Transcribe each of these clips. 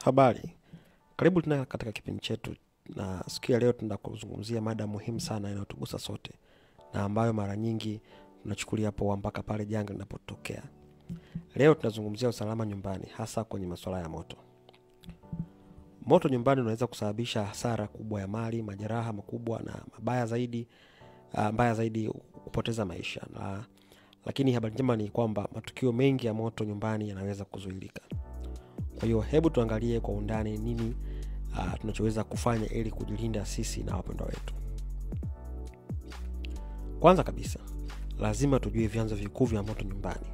Habari, karibu tena katika kipindi chetu, na siku ya leo tunaenda kuzungumzia mada muhimu sana inayotugusa sote na ambayo mara nyingi tunachukulia poa mpaka pale janga linapotokea. Leo tunazungumzia usalama nyumbani, hasa kwenye masuala ya moto. Moto nyumbani unaweza kusababisha hasara kubwa ya mali, majeraha makubwa na mbaya zaidi kupoteza maisha. Lakini habari njema ni kwamba matukio mengi ya moto nyumbani yanaweza kuzuilika. Kwa hiyo hebu tuangalie kwa undani nini tunachoweza kufanya ili kujilinda sisi na wapendwa wetu. Kwanza kabisa, lazima tujue vyanzo vikuu vya moto nyumbani.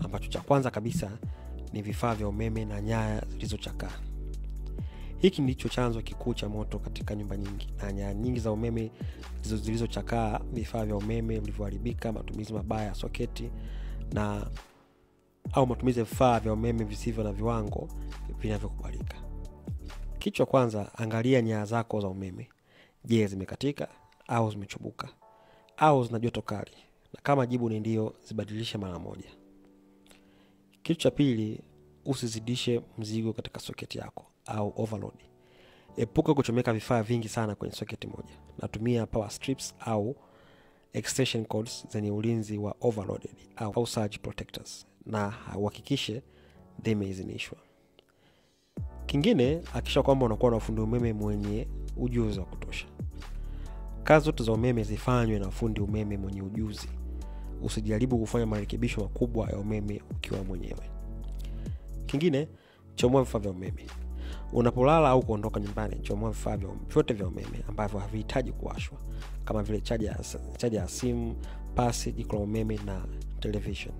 Ambacho cha kwanza kabisa ni vifaa vya umeme na nyaya zilizochakaa. Hiki ndicho chanzo kikuu cha moto katika nyumba nyingi. Na nyaya nyingi za umeme zilizochakaa, vifaa vya umeme vilivyoharibika, matumizi mabaya ya soketi au matumizi ya vifaa vya umeme visivyo na viwango vinavyokubalika. Kitu kwanza, angalia nyaya zako za umeme. Je, zimekatika au zimechubuka au zina joto kali? Na kama jibu ni ndio, zibadilishe mara moja. Kitu cha pili, usizidishe mzigo katika soketi yako au overload. Epuka kuchomeka vifaa vingi sana kwenye soketi moja. Natumia power strips au extension cords zenye ulinzi wa overloaded au surge protectors, na uhakikishe zimeidhinishwa. Kingine, hakikisha kwamba unakuwa na fundi umeme mwenye ujuzi wa kutosha. Kazi zote za umeme zifanywe na fundi umeme mwenye ujuzi. Usijaribu kufanya marekebisho makubwa ya umeme ukiwa mwenyewe. Kingine, chomoa vifaa vya umeme. Unapolala au kuondoka nyumbani, chomoa vifaa vyote vya umeme ambavyo havihitaji kuwashwa, kama vile chaja ya simu, pasi, jiko la umeme na television.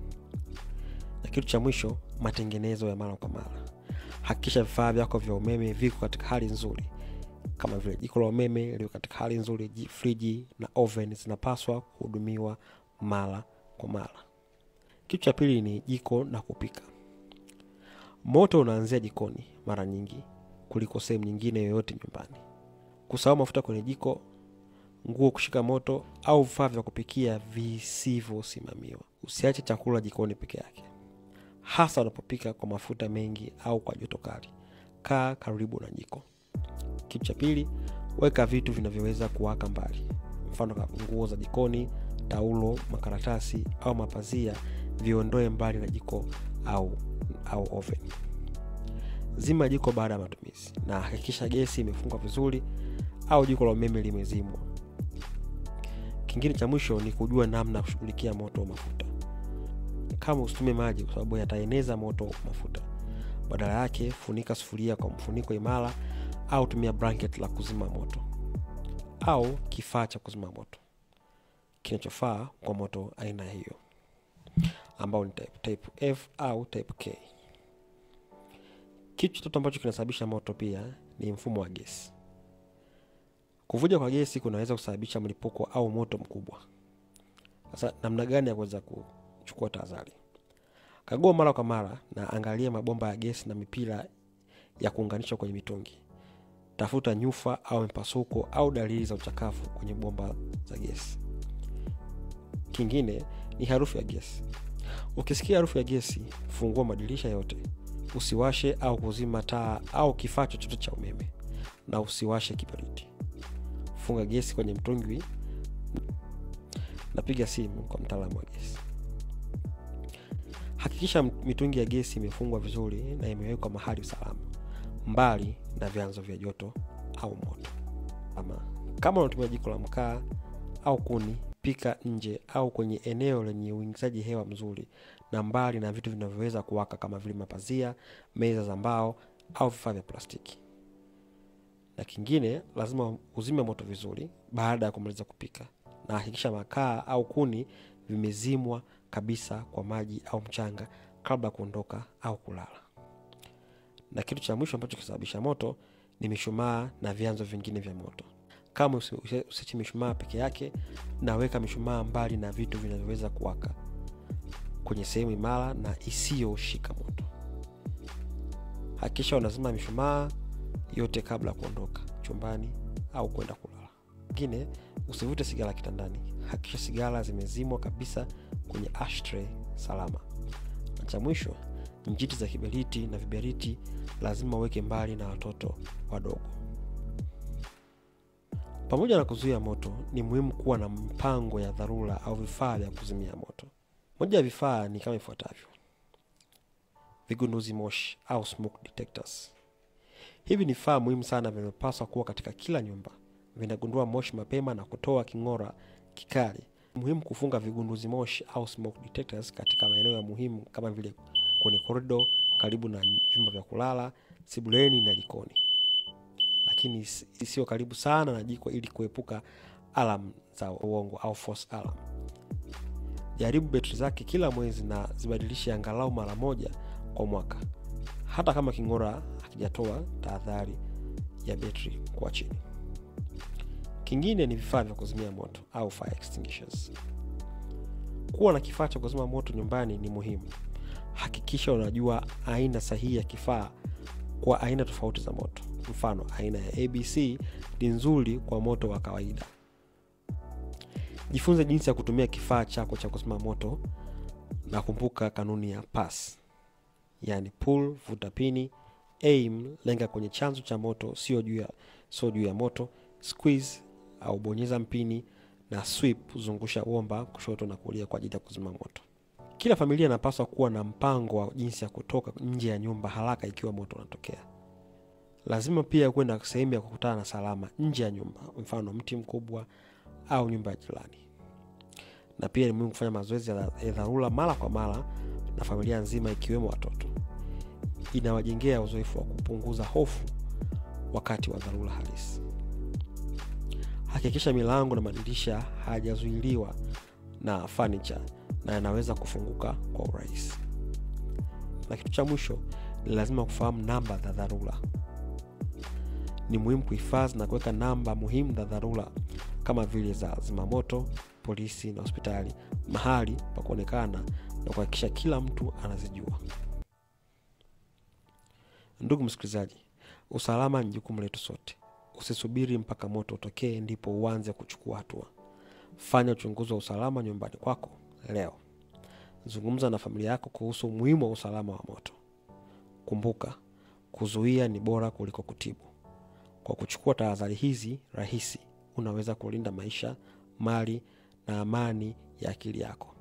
Na kitu cha mwisho, matengenezo ya mara kwa mara. Hakikisha vifaa vyako vya umeme viko katika hali nzuri, kama vile jiko la umeme liko katika hali nzuri, friji na oven zinapaswa kuhudumiwa mara kwa mara. Kitu cha pili ni jiko na kupika. Moto unaanzia jikoni mara nyingi kuliko sehemu nyingine yoyote nyumbani. Kusahau mafuta kwenye jiko, nguo kushika moto au vifaa vya kupikia visivyosimamiwa. Usiache chakula jikoni peke yake, hasa unapopika kwa mafuta mengi au kwa joto kali. Kaa karibu na jiko. Kitu cha pili, weka vitu vinavyoweza kuwaka mbali. Mfano kama nguo za jikoni, taulo, makaratasi au mapazia, viondoe mbali na jiko au oven. Zima jiko baada ya matumizi, na hakikisha gesi imefungwa vizuri au jiko la umeme limezimwa. Kingine cha mwisho ni kujua namna ya kushughulikia moto wa mafuta. Kama usitume maji kwa sababu yataeneza moto wa mafuta, badala yake funika sufuria kwa mfuniko imara au tumia blanket la kuzima moto au kifaa cha kuzima moto kinachofaa kwa moto aina hiyo, ambao ni type F au type K. Kitu chochote ambacho kinasababisha moto pia ni mfumo wa gesi. Kuvuja kwa gesi kunaweza kusababisha mlipuko au moto mkubwa. Sasa namna gani ya kuweza kuchukua tahadhari? Kagua mara kwa mara na angalia mabomba ya gesi na mipira ya kuunganisha kwenye mitungi. Tafuta nyufa au mpasuko au dalili za uchakavu kwenye bomba za gesi. Kingine ni harufu ya gesi. Ukisikia harufu ya gesi, fungua madirisha yote. Usiwashe au kuzima taa au kifaa chochote cha umeme, na usiwashe kiberiti. Funga gesi kwenye mtungi na piga simu kwa mtaalamu wa gesi. Hakikisha mitungi ya gesi imefungwa vizuri na imewekwa mahali salama, mbali na vyanzo vya joto au moto. Kama unatumia jiko la mkaa au kuni, pika nje au kwenye eneo lenye uingizaji hewa mzuri na mbali na vitu vinavyoweza kuwaka kama vile mapazia, meza za mbao au vifaa vya plastiki. Na kingine, lazima uzime moto vizuri baada ya kumaliza kupika, na hakikisha makaa au kuni vimezimwa kabisa kwa maji au mchanga kabla kuondoka au kulala. Na kitu cha mwisho ambacho kinasababisha moto ni mishumaa na vyanzo vingine vya moto. Kama usiache mishumaa peke yake, na weka mishumaa mbali na vitu vinavyoweza kuwaka kwenye sehemu imara na isiyoshika moto. Hakikisha unazima mishumaa yote kabla kuondoka chumbani au kwenda kulala. Kingine, usivute sigara kitandani. Hakikisha sigara zimezimwa kabisa kwenye ashtray salama. Na cha mwisho, Njiti za kiberiti na viberiti lazima uweke mbali na watoto wadogo. Pamoja na kuzuia moto, ni muhimu kuwa na mpango ya dharura au vifaa vya kuzimia moto. Moja ya vifaa ni kama ifuatavyo: vigunduzi moshi au smoke detectors. Hivi ni vifaa muhimu sana vinapaswa kuwa katika kila nyumba. Vinagundua moshi mapema na kutoa king'ora kikali. Muhimu kufunga vigunduzi moshi au smoke detectors katika maeneo ya muhimu kama vile kwenye corridor, karibu na vyumba vya kulala, sebuleni na jikoni. Lakini isiyo karibu sana na jiko ili kuepuka alarm za uongo au false alarm. Jaribu betri zake kila mwezi na zibadilishe angalau mara moja kwa mwaka. Hata kama king'ora hakijatoa tahadhari ya betri kwa chini. Kingine ni vifaa vya kuzimia moto au fire extinguishers. Kuwa na kifaa cha kuzima moto nyumbani ni muhimu. Hakikisha unajua aina sahihi ya kifaa kwa aina tofauti za moto. Mfano, aina ya ABC ni nzuri kwa moto wa kawaida. Jifunze jinsi ya kutumia kifaa chako cha kuzima moto na kumbuka kanuni ya PASS. Yani pull, vuta pini; aim, lenga kwenye chanzo cha moto, sio juu ya moto; squeeze au bonyeza mpini; na sweep, zungusha bomba kushoto na kulia kwa ajili ya kuzima moto. Kila familia inapaswa kuwa na mpango wa jinsi ya kutoka nje ya nyumba haraka ikiwa moto unatokea. Lazima pia kwenda sehemu ya kukutana na salama nje ya nyumba, mfano mti mkubwa au nyumba ya jirani. Na pia ni muhimu kufanya mazoezi ya dharura mara kwa mara na familia nzima ikiwemo watoto. Inawajengea uzoefu wa kupunguza hofu wakati wa dharura halisi. Hakikisha milango na madirisha hayajazuiliwa na furniture na yanaweza kufunguka kwa urahisi. Na kitu cha mwisho, ni lazima kufahamu namba za dharura. Ni muhimu kuhifadhi na kuweka namba muhimu za dharura kama vile za zimamoto, polisi na hospitali mahali pa kuonekana na kuhakikisha kila mtu anazijua. Ndugu msikilizaji, usalama ni jukumu letu sote. Usisubiri mpaka moto utokee ndipo uanze kuchukua hatua. Fanya uchunguzi wa usalama nyumbani kwako leo. Zungumza na familia yako kuhusu umuhimu wa usalama wa moto. Kumbuka, kuzuia ni bora kuliko kutibu. Kwa kuchukua tahadhari hizi rahisi, unaweza kulinda maisha, mali na amani ya akili yako.